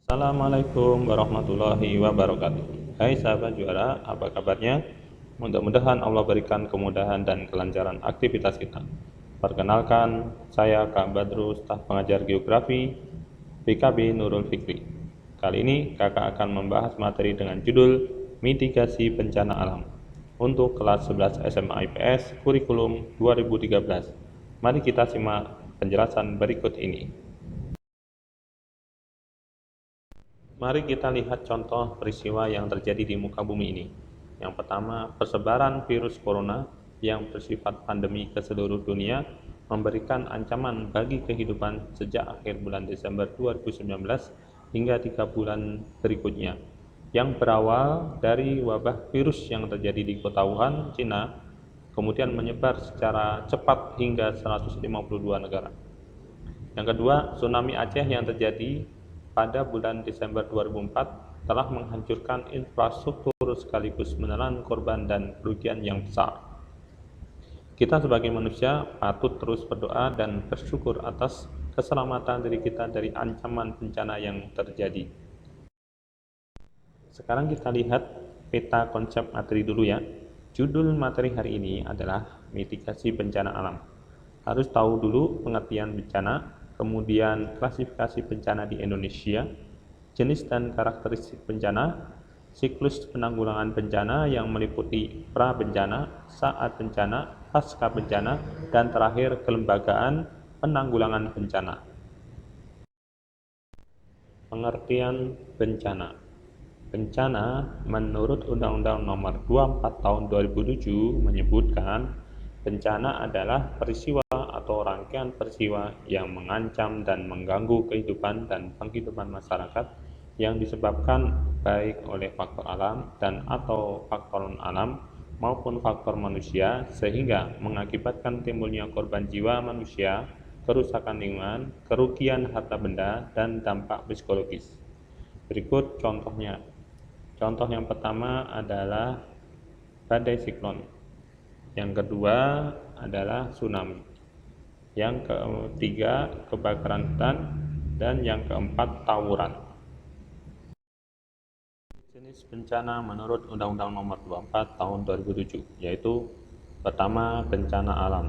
Assalamualaikum warahmatullahi wabarakatuh. Hai sahabat juara, apa kabarnya? Mudah-mudahan Allah berikan kemudahan dan kelancaran aktivitas kita. Perkenalkan, saya Kak Badru, staf pengajar geografi PKB Nurul Fikri. Kali ini kakak akan membahas materi dengan judul Mitigasi Bencana Alam untuk kelas 11 SMA IPS kurikulum 2013. Mari kita simak penjelasan berikut ini. Mari kita lihat contoh peristiwa yang terjadi di muka bumi ini. Yang pertama, persebaran virus corona yang bersifat pandemi ke seluruh dunia memberikan ancaman bagi kehidupan sejak akhir bulan Desember 2019 hingga 3 bulan berikutnya, yang berawal dari wabah virus yang terjadi di kota Wuhan, Cina, kemudian menyebar secara cepat hingga 152 negara. Yang kedua, tsunami Aceh yang terjadi pada bulan Desember 2004 telah menghancurkan infrastruktur sekaligus menelan korban dan kerugian yang besar. Kita sebagai manusia patut terus berdoa dan bersyukur atas keselamatan diri kita dari ancaman bencana yang terjadi. Sekarang kita lihat peta konsep materi dulu ya. Judul materi hari ini adalah mitigasi bencana alam. Harus tahu dulu pengertian bencana, kemudian klasifikasi bencana di Indonesia, jenis dan karakteristik bencana, siklus penanggulangan bencana yang meliputi pra-bencana, saat bencana, pasca bencana, dan terakhir kelembagaan penanggulangan bencana. Pengertian bencana. Bencana menurut Undang-Undang Nomor 24 Tahun 2007 menyebutkan bencana adalah peristiwa atau rangkaian peristiwa yang mengancam dan mengganggu kehidupan dan penghidupan masyarakat yang disebabkan baik oleh faktor alam dan atau faktor non-alam maupun faktor manusia sehingga mengakibatkan timbulnya korban jiwa manusia, kerusakan lingkungan, kerugian harta benda, dan dampak psikologis. Berikut contohnya. Contoh yang pertama adalah badai siklon. Yang kedua adalah tsunami. Yang ketiga kebakaran hutan, dan yang keempat tawuran. Jenis bencana menurut Undang-Undang Nomor 24 Tahun 2007 yaitu pertama, bencana alam.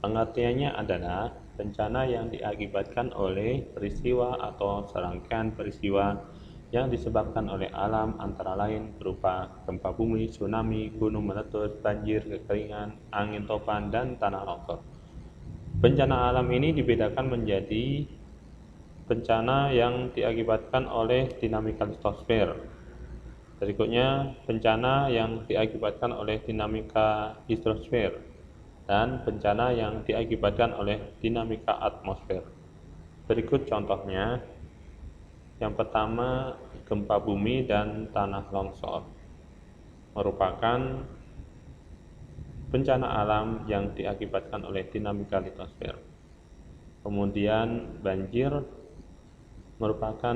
Pengertiannya adalah bencana yang diakibatkan oleh peristiwa atau serangkaian peristiwa yang disebabkan oleh alam antara lain berupa gempa bumi, tsunami, gunung meletus, banjir, kekeringan, angin topan, dan tanah longsor. Bencana alam ini dibedakan menjadi bencana yang diakibatkan oleh dinamika litosfer. Berikutnya, bencana yang diakibatkan oleh dinamika hidrosfer dan bencana yang diakibatkan oleh dinamika atmosfer. Berikut contohnya. Yang pertama, gempa bumi dan tanah longsor merupakan bencana alam yang diakibatkan oleh dinamika litosfer. Kemudian banjir merupakan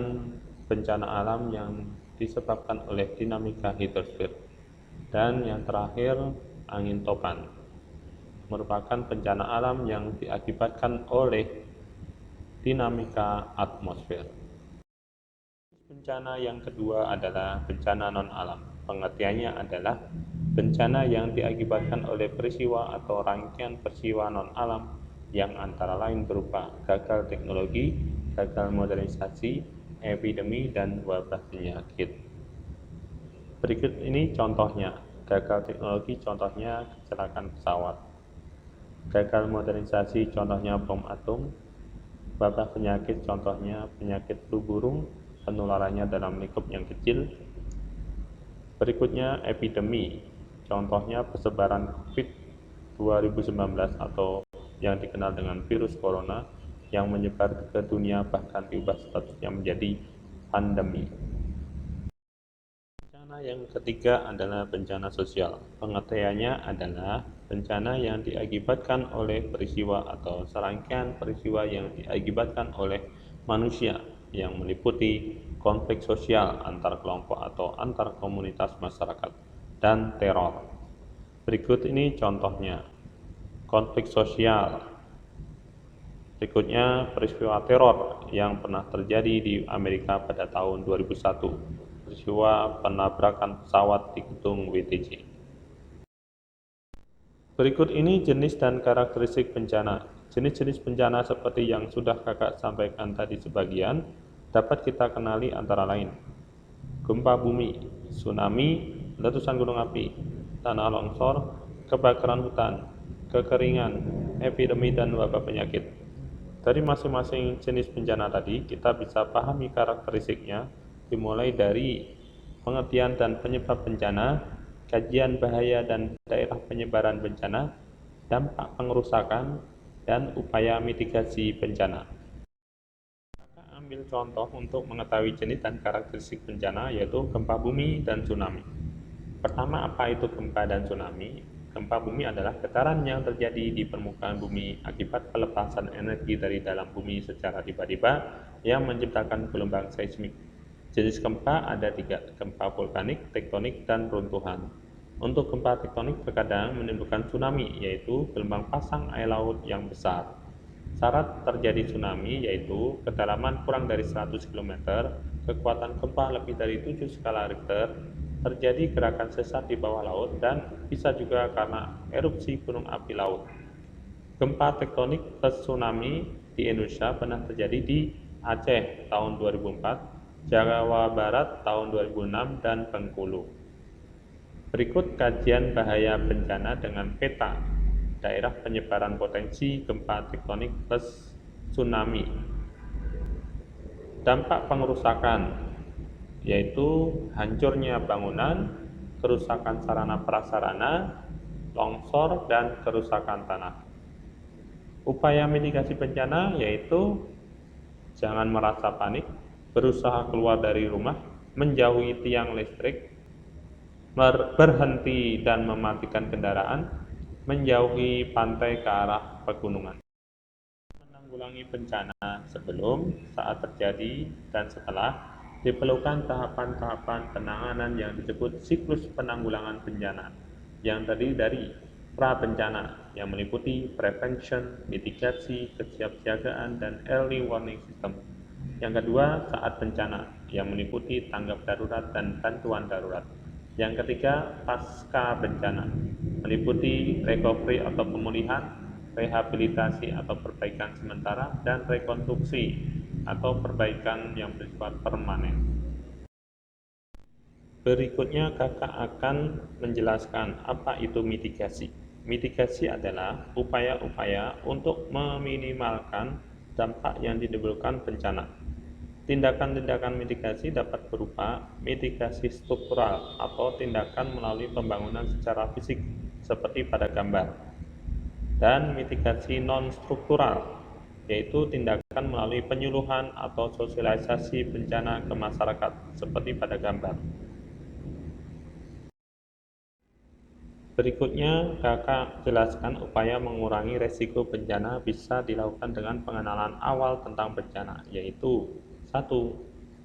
bencana alam yang disebabkan oleh dinamika hidrosfer. Dan yang terakhir, angin topan merupakan bencana alam yang diakibatkan oleh dinamika atmosfer. Bencana yang kedua adalah bencana non-alam. Pengertiannya adalah bencana yang diakibatkan oleh peristiwa atau rangkaian peristiwa non-alam yang antara lain berupa gagal teknologi, gagal modernisasi, epidemi, dan wabah penyakit. Berikut ini contohnya. Gagal teknologi contohnya kecelakaan pesawat. Gagal modernisasi contohnya bom atom. Wabah penyakit contohnya penyakit flu burung, penularannya dalam lingkup yang kecil. Berikutnya epidemi, contohnya persebaran COVID-19 atau yang dikenal dengan virus corona yang menyebar ke dunia bahkan diubah statusnya menjadi pandemi. Bencana yang ketiga adalah bencana sosial. Pengertiannya adalah bencana yang diakibatkan oleh peristiwa atau serangkaian peristiwa yang diakibatkan oleh manusia yang meliputi konflik sosial antar kelompok atau antar komunitas masyarakat dan teror. Berikut ini contohnya. Konflik sosial Berikutnya, peristiwa teror yang pernah terjadi di Amerika pada tahun 2001, peristiwa penabrakan pesawat di gedung WTC. Berikut ini jenis dan karakteristik bencana. Jenis-jenis bencana seperti yang sudah kakak sampaikan tadi sebagian, dapat kita kenali antara lain: gempa bumi, tsunami, letusan gunung api, tanah longsor, kebakaran hutan, kekeringan, epidemi, dan wabah penyakit. Dari masing-masing jenis bencana tadi, kita bisa pahami karakteristiknya, dimulai dari pengertian dan penyebab bencana, kajian bahaya dan daerah penyebaran bencana, dampak pengerusakan, dan upaya mitigasi bencana. Kita ambil contoh untuk mengetahui jenis dan karakteristik bencana, yaitu gempa bumi dan tsunami. Pertama, apa itu gempa dan tsunami? Gempa bumi adalah getaran yang terjadi di permukaan bumi akibat pelepasan energi dari dalam bumi secara tiba-tiba yang menciptakan gelombang seismik. Jenis gempa ada 3, gempa vulkanik, tektonik, dan runtuhan. Untuk gempa tektonik terkadang menimbulkan tsunami, yaitu gelombang pasang air laut yang besar. Syarat terjadi tsunami yaitu kedalaman kurang dari 100 km, kekuatan gempa lebih dari 7 skala Richter, terjadi gerakan sesat di bawah laut, dan bisa juga karena erupsi gunung api laut. Gempa tektonik plus tsunami di Indonesia pernah terjadi di Aceh tahun 2004, Jawa Barat tahun 2006, dan Bengkulu. Berikut kajian bahaya bencana dengan peta daerah penyebaran potensi gempa tektonik plus tsunami. Dampak pengerusakan yaitu hancurnya bangunan, kerusakan sarana prasarana, longsor, dan kerusakan tanah. Upaya mitigasi bencana yaitu jangan merasa panik, berusaha keluar dari rumah, menjauhi tiang listrik, berhenti dan mematikan kendaraan, menjauhi pantai ke arah pegunungan. Menanggulangi bencana sebelum, saat terjadi, dan setelah, diperlukan tahapan-tahapan penanganan yang disebut siklus penanggulangan bencana, yang terdiri dari pra-bencana, yang meliputi prevention, mitigasi, kesiapsiagaan, dan early warning system. Yang kedua, saat bencana, yang meliputi tanggap darurat dan bantuan darurat. Yang ketiga, pasca bencana, meliputi recovery atau pemulihan, rehabilitasi atau perbaikan sementara, dan rekonstruksi atau perbaikan yang bersifat permanen. Berikutnya kakak akan menjelaskan apa itu mitigasi. Mitigasi adalah upaya-upaya untuk meminimalkan dampak yang ditimbulkan bencana. Tindakan-tindakan mitigasi dapat berupa mitigasi struktural atau tindakan melalui pembangunan secara fisik seperti pada gambar, dan mitigasi non-struktural yaitu tindakan melalui penyuluhan atau sosialisasi bencana ke masyarakat seperti pada gambar. Berikutnya kakak jelaskan upaya mengurangi resiko bencana bisa dilakukan dengan pengenalan awal tentang bencana, yaitu 1.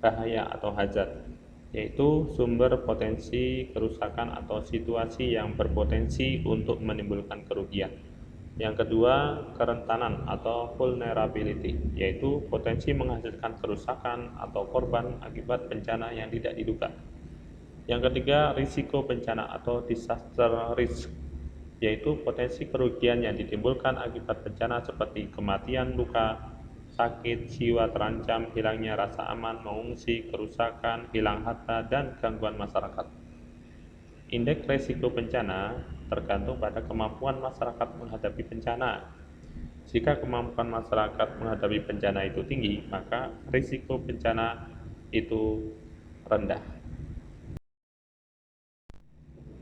Bahaya atau hazard, yaitu sumber potensi kerusakan atau situasi yang berpotensi untuk menimbulkan kerugian. Yang kedua, kerentanan atau vulnerability, yaitu potensi menghasilkan kerusakan atau korban akibat bencana yang tidak diduga. Yang ketiga, risiko bencana atau disaster risk, yaitu potensi kerugian yang ditimbulkan akibat bencana seperti kematian, luka, sakit, jiwa terancam, hilangnya rasa aman, mengungsi, kerusakan, hilang harta, dan gangguan masyarakat. Indeks risiko bencana tergantung pada kemampuan masyarakat menghadapi bencana. Jika kemampuan masyarakat menghadapi bencana itu tinggi, maka risiko bencana itu rendah.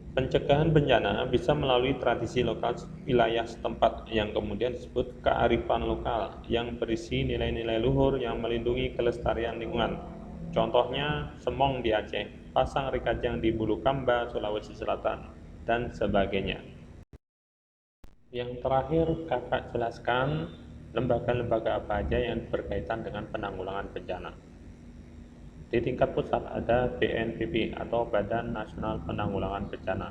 Pencegahan bencana bisa melalui tradisi lokal wilayah setempat yang kemudian disebut kearifan lokal yang berisi nilai-nilai luhur yang melindungi kelestarian lingkungan. Contohnya Semong di Aceh, Pasang Rikajang di Bulukamba, Sulawesi Selatan, dan sebagainya. Yang terakhir kakak jelaskan lembaga-lembaga apa aja yang berkaitan dengan penanggulangan bencana. Di tingkat pusat ada BNPB atau Badan Nasional Penanggulangan Bencana.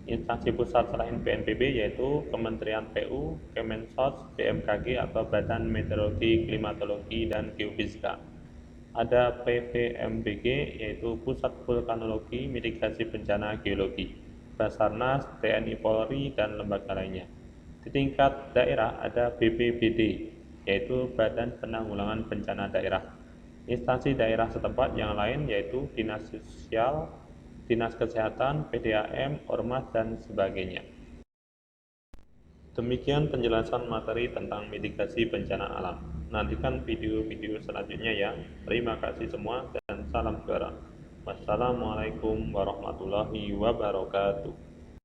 Instansi pusat selain BNPB yaitu Kementerian PU, Kemensos, BMKG atau Badan Meteorologi, Klimatologi, dan Geofisika. Ada PVMBG yaitu Pusat Vulkanologi, Mitigasi Bencana Geologi, Basarnas, TNI Polri, dan lembaga lainnya. Di tingkat daerah ada BPBD yaitu Badan Penanggulangan Bencana Daerah. Instansi daerah setempat yang lain yaitu Dinas Sosial, Dinas Kesehatan, PDAM, Ormas, dan sebagainya. Demikian penjelasan materi tentang mitigasi bencana alam. Nantikan video-video selanjutnya ya. Terima kasih semua dan salam juara. Wassalamualaikum warahmatullahi wabarakatuh.